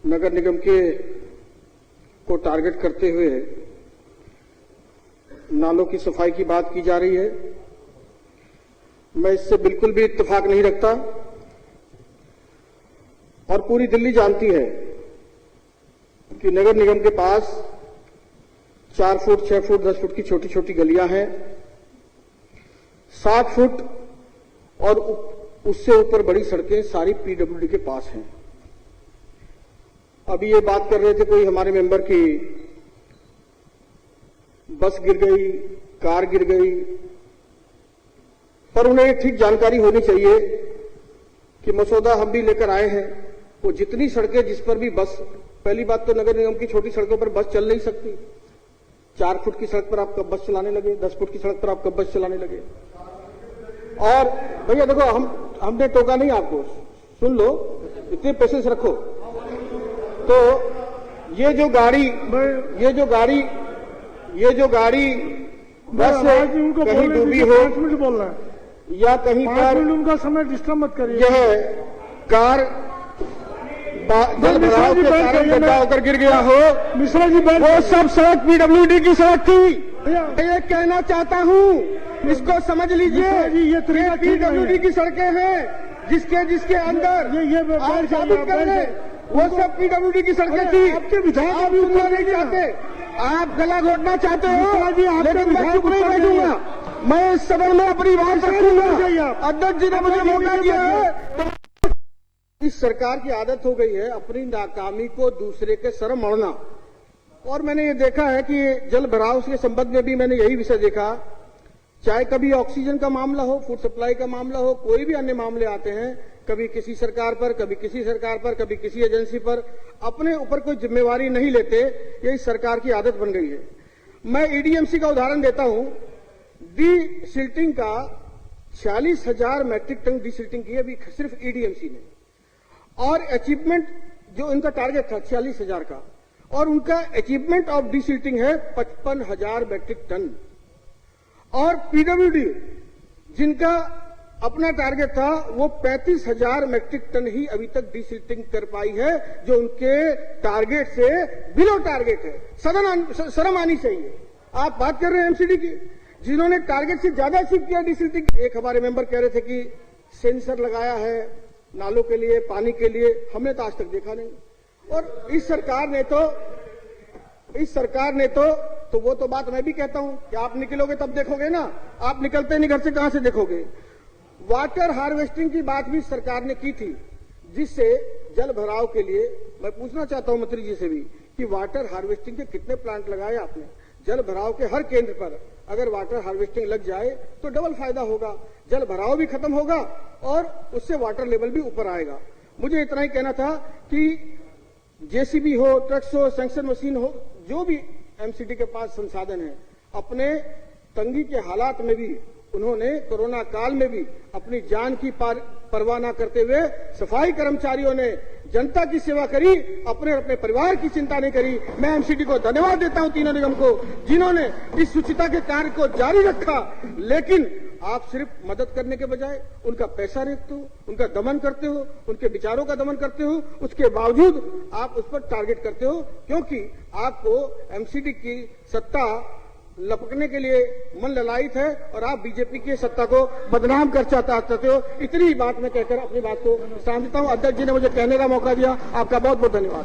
नगर निगम के को टारगेट करते हुए नालों की सफाई की बात की जा रही है। मैं इससे बिल्कुल भी इत्तेफाक नहीं रखता और पूरी दिल्ली जानती है कि नगर निगम के पास 4 फुट, 6 फुट, 10 फुट की छोटी छोटी गलियां हैं, 7 फुट और उससे ऊपर बड़ी सड़कें सारी पीडब्ल्यूडी के पास हैं। अभी ये बात कर रहे थे कोई हमारे मेंबर की बस गिर गई, कार गिर गई, पर उन्हें ठीक जानकारी होनी चाहिए कि मसौदा हम भी लेकर आए हैं। वो जितनी सड़कें जिस पर भी बस, पहली बात तो नगर निगम की छोटी सड़कों पर बस चल नहीं सकती। 4 फुट की सड़क पर आप कब बस चलाने लगे, 10 फुट की सड़क पर आप कब बस चलाने लगे। और भैया देखो, हमने टोका नहीं आपको, सुन लो, इतने पेशेंस रखो। तो ये जो गाड़ी बस कहीं डूबी हो, 5 मिनट बोल रहा है या कहीं 5 मिनट उनका समय डिस्टर्ब मत करिए। यह कार जल भराव के कारण गड्ढा होकर गिर गया हो, मिश्रा जी बात, वो सब सड़क पीडब्ल्यूडी की सड़क थी। ये कहना चाहता हूँ, इसको समझ लीजिए। ये पीडब्ल्यूडी की सड़कें हैं जिसके अंदर ये आप साबित कर रहे, वो सब पीडब्ल्यूडी की सड़कें थी। आपके विधायक आप सुनना नहीं चाहते, आप गला घोटना चाहते हो, लेकिन मैं चुप नहीं बैठूंगा। मैं इस सदन में अपनी बात रखूंगा। अध्यक्ष जी ने मुझे मौका दिया है, तो इस सरकार की आदत हो गई है अपनी नाकामी को दूसरे के सर मढ़ना। और मैंने ये देखा है कि जल भराव के संबंध में भी मैंने यही विषय देखा, चाहे कभी ऑक्सीजन का मामला हो, फूड सप्लाई का मामला हो, कोई भी अन्य मामले आते हैं, कभी किसी सरकार पर, कभी किसी सरकार पर, कभी किसी एजेंसी पर, अपने ऊपर कोई जिम्मेवारी नहीं लेते। ये इस सरकार की आदत बन गई है। मैं ईडीएमसी का उदाहरण देता हूं। डी सिल्टिंग का 46,000 मैट्रिक टन डी सिल्टिंग की है अभी सिर्फ ईडीएमसी ने, और अचीवमेंट जो इनका टारगेट था 46,000 का, और उनका अचीवमेंट ऑफ डी सिल्टिंग है 55,000 मैट्रिक टन। और पीडब्ल्यूडी जिनका अपना टारगेट था वो 35,000 मैट्रिक टन ही अभी तक डी सिल्टिंग कर पाई है, जो उनके टारगेट से बिलो टारगेट है। शर्म आनी चाहिए। आप बात कर रहे हैं एमसीडी की, जिन्होंने टारगेट से ज्यादा अचीव किया डी सिल्टिंग। एक हमारे मेंबर कह रहे थे कि सेंसर लगाया है नालों के लिए, पानी के लिए, हमने तो आज तक देखा नहीं। और इस सरकार ने तो वो तो बात मैं भी कहता हूं कि आप निकलोगे तब देखोगे ना, आप निकलते नहीं घर से, कहां से देखोगे। वाटर हार्वेस्टिंग की बात भी सरकार ने की थी, जिससे जल भराव के लिए मैं पूछना चाहता हूं मंत्री जी से भी कि वाटर हार्वेस्टिंग के कितने प्लांट लगाए आपने। जल भराव के हर केंद्र पर अगर वाटर हार्वेस्टिंग लग जाए तो डबल फायदा होगा, जल भराव भी खत्म होगा और उससे वाटर लेवल भी ऊपर आएगा। मुझे इतना ही कहना था कि जेसीबी हो, ट्रक्स हो, सैंक्शन मशीन हो, जो भी एमसीडी के पास संसाधन है, अपने तंगी के हालात में भी उन्होंने कोरोना काल में भी अपनी जान की परवाह न करते हुए सफाई कर्मचारियों ने जनता की सेवा करी, अपने परिवार की चिंता नहीं करी। मैं एमसीडी को धन्यवाद देता हूं, तीनों निगम को, जिन्होंने इस शुचिता के कार्य को जारी रखा। लेकिन आप सिर्फ मदद करने के बजाय उनका पैसा रेखते हो, उनका दमन करते हो, उनके विचारों का दमन करते हो, उसके बावजूद आप उस पर टारगेट करते हो, क्योंकि आपको एमसीडी की सत्ता लपकने के लिए मन ललायित है और आप बीजेपी की सत्ता को बदनाम कर चाहते हो। इतनी बात मैं कहकर अपनी बात को विश्राम देता हूं। अध्यक्ष जी ने मुझे कहने का मौका दिया, आपका बहुत बहुत धन्यवाद।